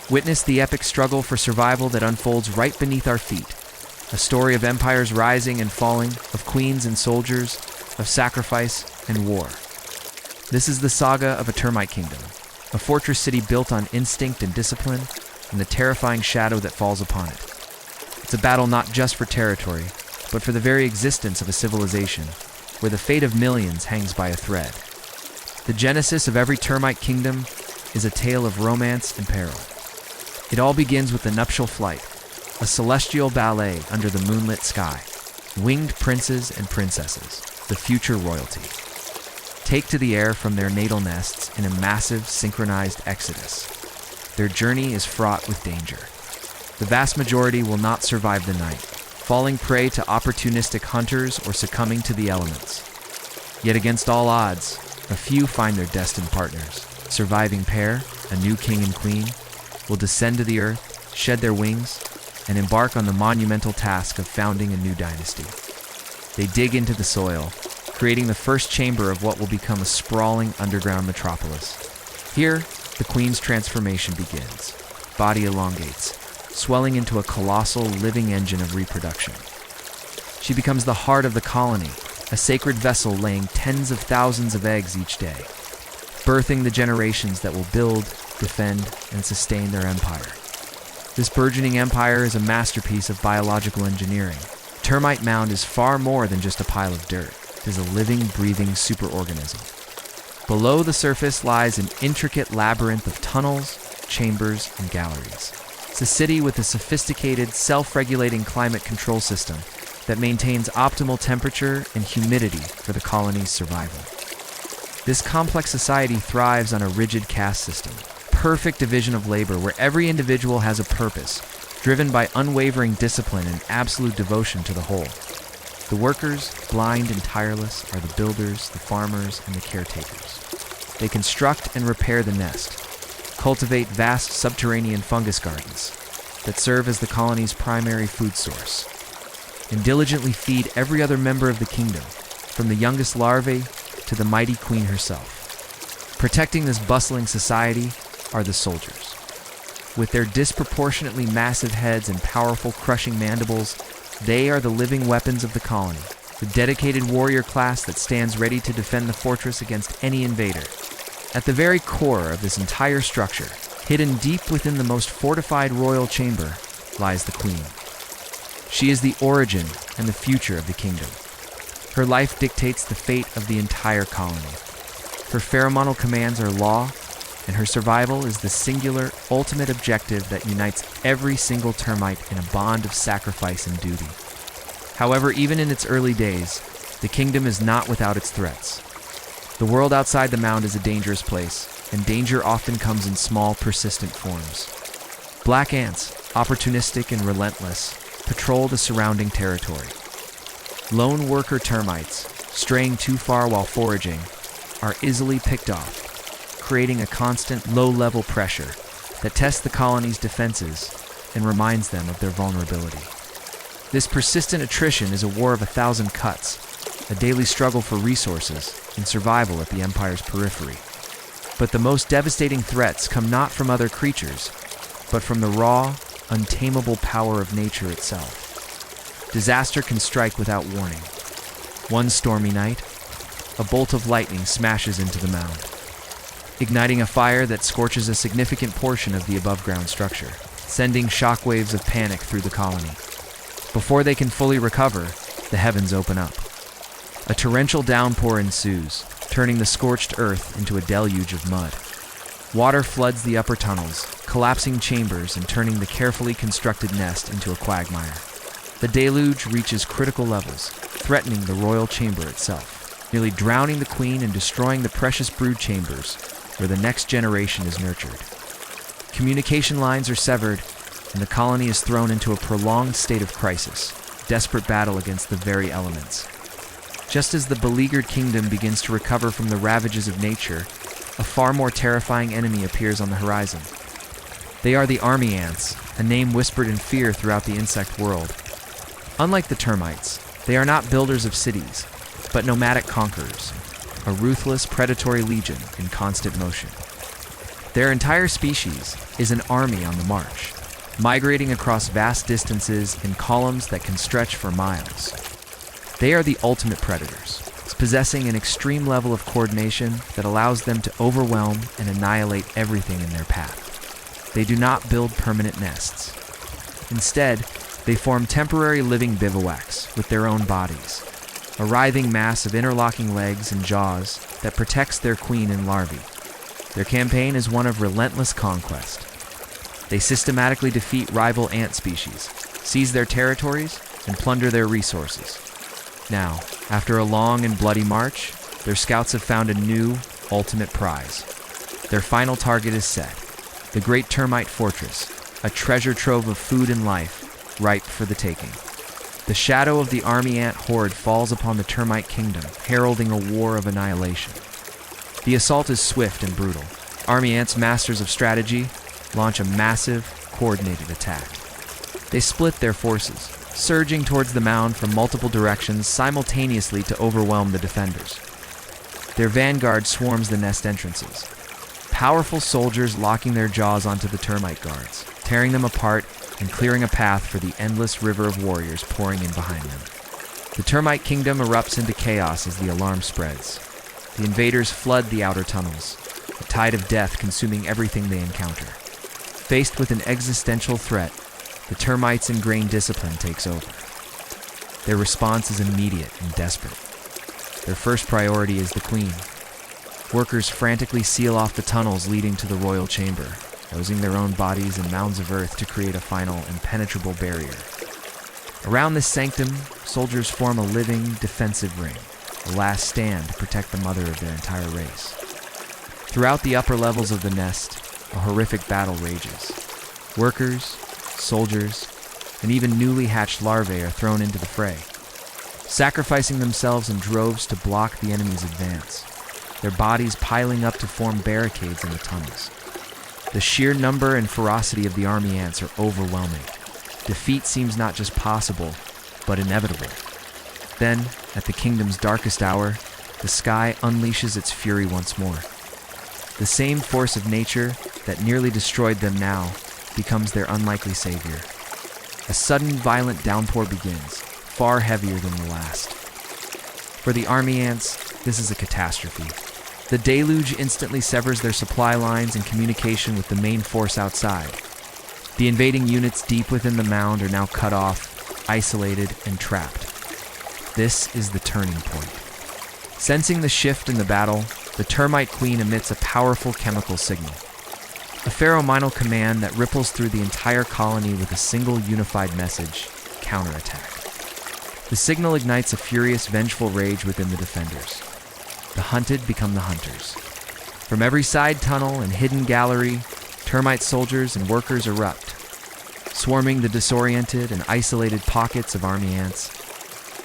Witness the epic struggle for survival that unfolds right beneath our feet. A story of empires rising and falling, of queens and soldiers, of sacrifice and war. This is the saga of a termite kingdom, a fortress city built on instinct and discipline, and the terrifying shadow that falls upon it. It's a battle not just for territory, but for the very existence of a civilization, where the fate of millions hangs by a thread. The genesis of every termite kingdom is a tale of romance and peril. It all begins with the nuptial flight, a celestial ballet under the moonlit sky, winged princes and princesses, the future royalty. Take to the air from their natal nests in a massive, synchronized exodus. Their journey is fraught with danger. The vast majority will not survive the night, falling prey to opportunistic hunters or succumbing to the elements. Yet against all odds, a few find their destined partners. Surviving pair, a new king and queen, will descend to the earth, shed their wings, and embark on the monumental task of founding a new dynasty. They dig into the soil, creating the first chamber of what will become a sprawling underground metropolis. Here, the queen's transformation begins. Body elongates, swelling into a colossal living engine of reproduction. She becomes the heart of the colony, a sacred vessel laying tens of thousands of eggs each day, birthing the generations that will build, defend, and sustain their empire. This burgeoning empire is a masterpiece of biological engineering. The termite mound is far more than just a pile of dirt. It is a living, breathing superorganism. Below the surface lies an intricate labyrinth of tunnels, chambers, and galleries. It's a city with a sophisticated, self-regulating climate control system that maintains optimal temperature and humidity for the colony's survival. This complex society thrives on a rigid caste system, perfect division of labor where every individual has a purpose, driven by unwavering discipline and absolute devotion to the whole. The workers, blind and tireless, are the builders, the farmers, and the caretakers. They construct and repair the nest, cultivate vast subterranean fungus gardens that serve as the colony's primary food source, and diligently feed every other member of the kingdom, from the youngest larvae to the mighty queen herself. Protecting this bustling society are the soldiers. With their disproportionately massive heads and powerful crushing mandibles, they are the living weapons of the colony, the dedicated warrior class that stands ready to defend the fortress against any invader. At the very core of this entire structure, hidden deep within the most fortified royal chamber, lies the queen. She is the origin and the future of the kingdom. Her life dictates the fate of the entire colony. Her pheromonal commands are law, and her survival is the singular, ultimate objective that unites every single termite in a bond of sacrifice and duty. However, even in its early days, the kingdom is not without its threats. The world outside the mound is a dangerous place, and danger often comes in small, persistent forms. Black ants, opportunistic and relentless, patrol the surrounding territory. Lone worker termites, straying too far while foraging, are easily picked off, creating a constant low-level pressure that tests the colony's defenses and reminds them of their vulnerability. This persistent attrition is a war of 1,000 cuts, a daily struggle for resources and survival at the Empire's periphery. But the most devastating threats come not from other creatures, but from the raw, untamable power of nature itself. Disaster can strike without warning. One stormy night, a bolt of lightning smashes into the mound, igniting a fire that scorches a significant portion of the above-ground structure, sending shockwaves of panic through the colony. Before they can fully recover, the heavens open up. A torrential downpour ensues, turning the scorched earth into a deluge of mud. Water floods the upper tunnels, collapsing chambers and turning the carefully constructed nest into a quagmire. The deluge reaches critical levels, threatening the royal chamber itself, nearly drowning the queen and destroying the precious brood chambers where the next generation is nurtured. Communication lines are severed, and the colony is thrown into a prolonged state of crisis, desperate battle against the very elements. Just as the beleaguered kingdom begins to recover from the ravages of nature, a far more terrifying enemy appears on the horizon. They are the army ants, a name whispered in fear throughout the insect world. Unlike the termites, they are not builders of cities, but nomadic conquerors, a ruthless predatory legion in constant motion. Their entire species is an army on the march, migrating across vast distances in columns that can stretch for miles. They are the ultimate predators, possessing an extreme level of coordination that allows them to overwhelm and annihilate everything in their path. They do not build permanent nests. Instead, they form temporary living bivouacs with their own bodies, a writhing mass of interlocking legs and jaws that protects their queen and larvae. Their campaign is one of relentless conquest. They systematically defeat rival ant species, seize their territories, and plunder their resources. Now, after a long and bloody march, their scouts have found a new, ultimate prize. Their final target is set, the Great Termite Fortress, a treasure trove of food and life, ripe for the taking. The shadow of the army ant horde falls upon the termite kingdom, heralding a war of annihilation. The assault is swift and brutal. Army ants, masters of strategy, launch a massive, coordinated attack. They split their forces, surging towards the mound from multiple directions simultaneously to overwhelm the defenders. Their vanguard swarms the nest entrances, powerful soldiers locking their jaws onto the termite guards, tearing them apart and clearing a path for the endless river of warriors pouring in behind them. The termite kingdom erupts into chaos as the alarm spreads. The invaders flood the outer tunnels, a tide of death consuming everything they encounter. Faced with an existential threat, the termites' ingrained discipline takes over. Their response is immediate and desperate. Their first priority is the queen. Workers frantically seal off the tunnels leading to the royal chamber, nosing their own bodies in mounds of earth to create a final impenetrable barrier. Around this sanctum, soldiers form a living, defensive ring, a last stand to protect the mother of their entire race. Throughout the upper levels of the nest, a horrific battle rages. Workers, soldiers, and even newly hatched larvae are thrown into the fray, sacrificing themselves in droves to block the enemy's advance, their bodies piling up to form barricades in the tunnels. The sheer number and ferocity of the army ants are overwhelming. Defeat seems not just possible, but inevitable. Then, at the kingdom's darkest hour, the sky unleashes its fury once more. The same force of nature that nearly destroyed them now becomes their unlikely savior. A sudden violent downpour begins, far heavier than the last. For the army ants, this is a catastrophe. The deluge instantly severs their supply lines and communication with the main force outside. The invading units deep within the mound are now cut off, isolated, and trapped. This is the turning point. Sensing the shift in the battle, the termite queen emits a powerful chemical signal, a pheromonal command that ripples through the entire colony with a single unified message: counterattack. The signal ignites a furious, vengeful rage within the defenders. The hunted become the hunters. From every side tunnel and hidden gallery, termite soldiers and workers erupt, swarming the disoriented and isolated pockets of army ants.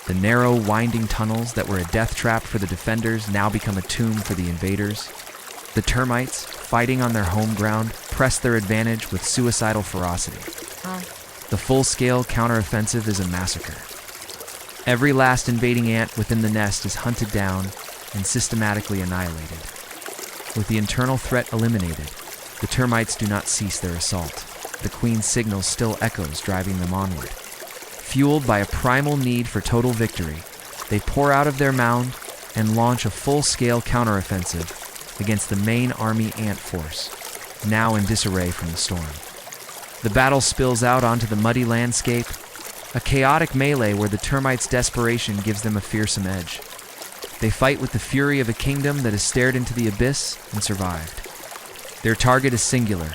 The narrow, winding tunnels that were a death trap for the defenders now become a tomb for the invaders. The termites, fighting on their home ground, press their advantage with suicidal ferocity. The full-scale counteroffensive is a massacre. Every last invading ant within the nest is hunted down and systematically annihilated. With the internal threat eliminated, the termites do not cease their assault. The queen's signal still echoes, driving them onward. Fueled by a primal need for total victory, they pour out of their mound and launch a full-scale counteroffensive against the main army ant force, now in disarray from the storm. The battle spills out onto the muddy landscape, a chaotic melee where the termites' desperation gives them a fearsome edge. They fight with the fury of a kingdom that has stared into the abyss and survived. Their target is singular: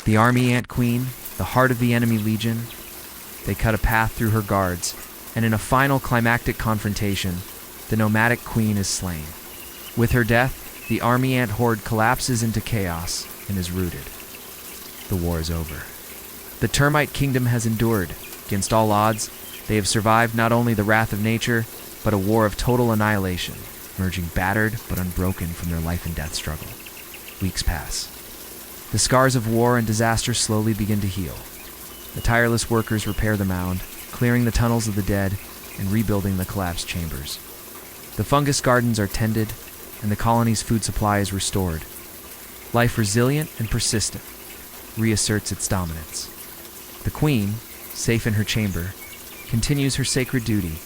the army ant queen, the heart of the enemy legion. They cut a path through her guards, and in a final climactic confrontation, the nomadic queen is slain. With her death, the army ant horde collapses into chaos and is rooted. The war is over. The termite kingdom has endured. Against all odds, they have survived not only the wrath of nature, but a war of total annihilation, emerging battered but unbroken from their life and death struggle. Weeks pass. The scars of war and disaster slowly begin to heal. The tireless workers repair the mound, clearing the tunnels of the dead and rebuilding the collapsed chambers. The fungus gardens are tended, and the colony's food supply is restored. life resilient and persistent, reasserts its dominance. The queen, safe in her chamber, continues her sacred duty,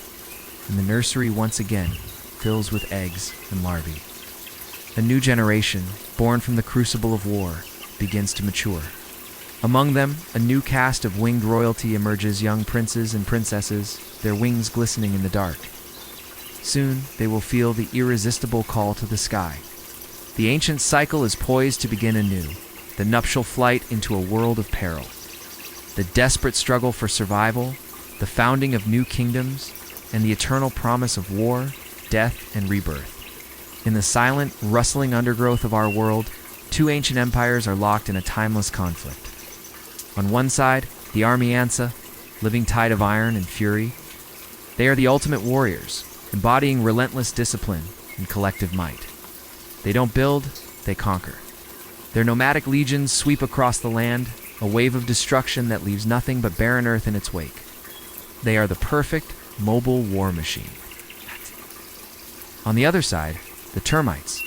and the nursery once again fills with eggs and larvae. A new generation, born from the crucible of war, begins to mature. Among them, a new caste of winged royalty emerges, young princes and princesses, their wings glistening in the dark. Soon, they will feel the irresistible call to the sky. The ancient cycle is poised to begin anew, the nuptial flight into a world of peril. The desperate struggle for survival, the founding of new kingdoms, and the eternal promise of war, death, and rebirth. In the silent, rustling undergrowth of our world, two ancient empires are locked in a timeless conflict. On one side, the Armiansa, living tide of iron and fury. They are the ultimate warriors, embodying relentless discipline and collective might. They don't build, they conquer. Their nomadic legions sweep across the land, a wave of destruction that leaves nothing but barren earth in its wake. They are the perfect, mobile war machine. On the other side, the termites,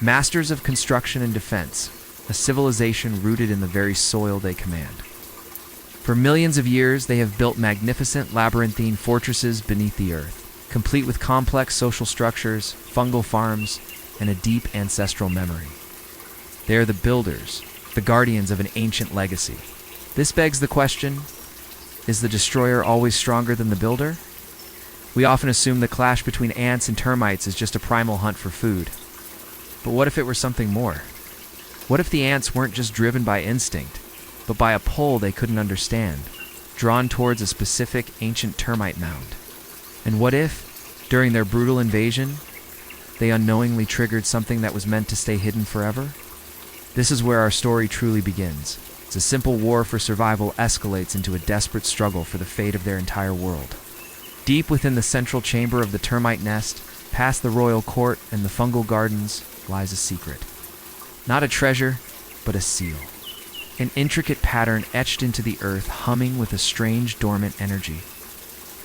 masters of construction and defense, a civilization rooted in the very soil they command. For millions of years, they have built magnificent labyrinthine fortresses beneath the earth, complete with complex social structures, fungal farms, and a deep ancestral memory. They are the builders, the guardians of an ancient legacy. This begs the question, is the destroyer always stronger than the builder? We often assume the clash between ants and termites is just a primal hunt for food. But what if it were something more? What if the ants weren't just driven by instinct, but by a pull they couldn't understand, drawn towards a specific ancient termite mound? And what if, during their brutal invasion, they unknowingly triggered something that was meant to stay hidden forever? This is where our story truly begins. As a simple war for survival escalates into a desperate struggle for the fate of their entire world. Deep within the central chamber of the termite nest, past the royal court and the fungal gardens, lies a secret. Not a treasure, but a seal. An intricate pattern etched into the earth, humming with a strange, dormant energy.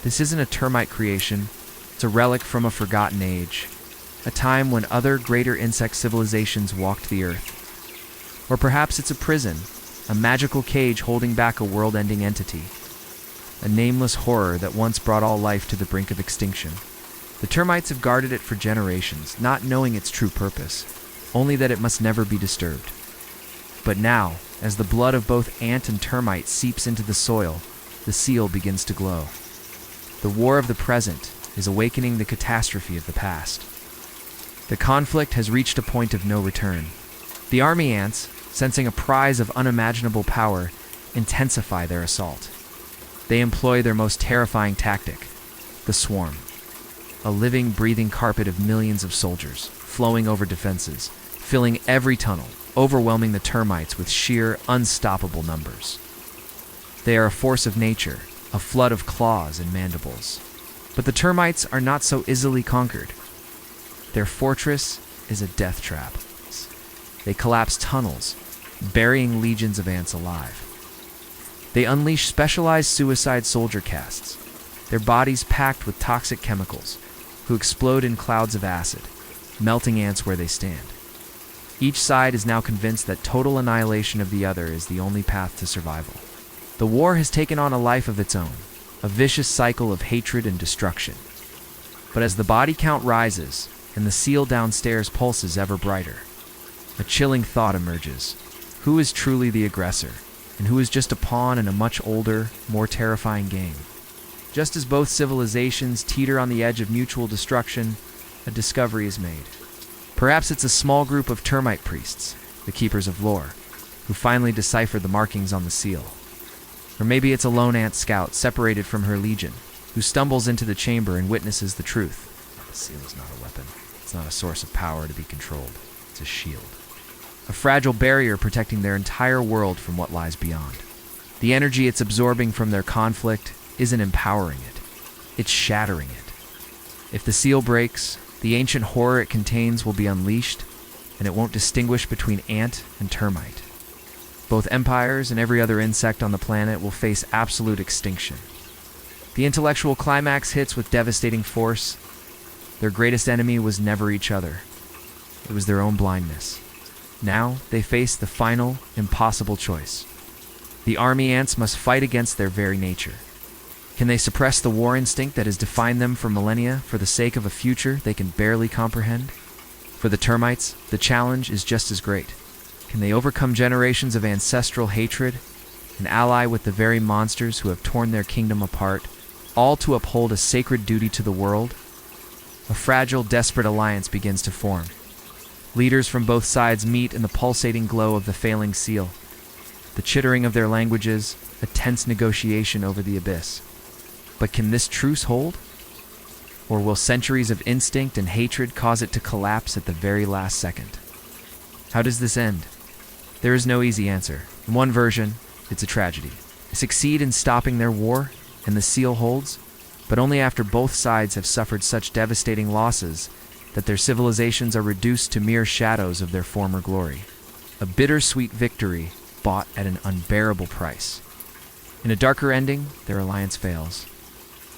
This isn't a termite creation. It's a relic from a forgotten age, a time when other greater insect civilizations walked the earth. Or perhaps it's a prison, a magical cage holding back a world-ending entity, a nameless horror that once brought all life to the brink of extinction. The termites have guarded it for generations, not knowing its true purpose, only that it must never be disturbed. But now, as the blood of both ant and termite seeps into the soil, the seal begins to glow. The war of the present is awakening the catastrophe of the past. The conflict has reached a point of no return. The army ants, sensing a prize of unimaginable power, intensify their assault. They employ their most terrifying tactic, the swarm. A living, breathing carpet of millions of soldiers, flowing over defenses, filling every tunnel, overwhelming the termites with sheer, unstoppable numbers. They are a force of nature, a flood of claws and mandibles. But the termites are not so easily conquered. Their fortress is a death trap. They collapse tunnels, burying legions of ants alive. They unleash specialized suicide soldier castes, their bodies packed with toxic chemicals, who explode in clouds of acid, melting ants where they stand. Each side is now convinced that total annihilation of the other is the only path to survival. The war has taken on a life of its own, a vicious cycle of hatred and destruction. But as the body count rises and the seal downstairs pulses ever brighter, a chilling thought emerges. Who is truly the aggressor, and who is just a pawn in a much older, more terrifying game? Just as both civilizations teeter on the edge of mutual destruction, a discovery is made. Perhaps it's a small group of termite priests, the keepers of lore, who finally decipher the markings on the seal. Or maybe it's a lone ant scout separated from her legion, who stumbles into the chamber and witnesses the truth. The seal is not a weapon. It's not a source of power to be controlled. It's a shield. A fragile barrier protecting their entire world from what lies beyond. The energy it's absorbing from their conflict isn't empowering it. It's shattering it. If the seal breaks, the ancient horror it contains will be unleashed, and it won't distinguish between ant and termite. Both empires and every other insect on the planet will face absolute extinction. The intellectual climax hits with devastating force. Their greatest enemy was never each other. It was their own blindness. Now they face the final, impossible choice. The army ants must fight against their very nature. Can they suppress the war instinct that has defined them for millennia for the sake of a future they can barely comprehend? For the termites, the challenge is just as great. Can they overcome generations of ancestral hatred and ally with the very monsters who have torn their kingdom apart, all to uphold a sacred duty to the world? A fragile, desperate alliance begins to form. Leaders from both sides meet in the pulsating glow of the failing seal. The chittering of their languages, a tense negotiation over the abyss. But can this truce hold? Or will centuries of instinct and hatred cause it to collapse at the very last second? How does this end? There is no easy answer. In one version, it's a tragedy. They succeed in stopping their war, and the seal holds, but only after both sides have suffered such devastating losses that their civilizations are reduced to mere shadows of their former glory. A bittersweet victory bought at an unbearable price. In a darker ending, their alliance fails.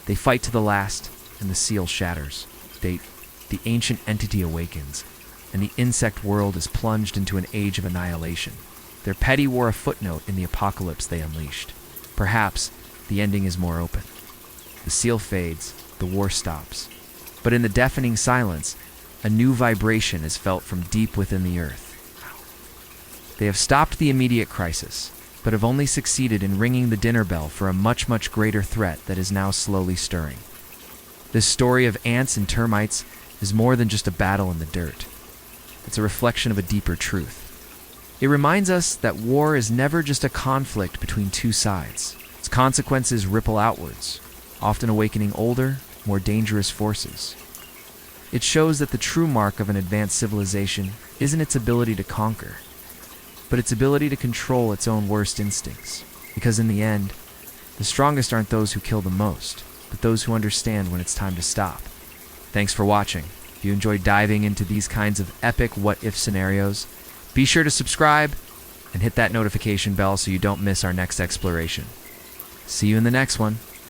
They fight to the last, and the seal shatters. The ancient entity awakens, and the insect world is plunged into an age of annihilation. Their petty war a footnote in the apocalypse they unleashed. Perhaps the ending is more open. The seal fades, the war stops. But in the deafening silence, a new vibration is felt from deep within the earth. They have stopped the immediate crisis, but have only succeeded in ringing the dinner bell for a much, much greater threat that is now slowly stirring. This story of ants and termites is more than just a battle in the dirt. It's a reflection of a deeper truth. It reminds us that war is never just a conflict between two sides. Its consequences ripple outwards, often awakening older, more dangerous forces. It shows that the true mark of an advanced civilization isn't its ability to conquer, but its ability to control its own worst instincts. Because in the end, the strongest aren't those who kill the most, but those who understand when it's time to stop. Thanks for watching. If you enjoyed diving into these kinds of epic what-if scenarios, be sure to subscribe and hit that notification bell so you don't miss our next exploration. See you in the next one.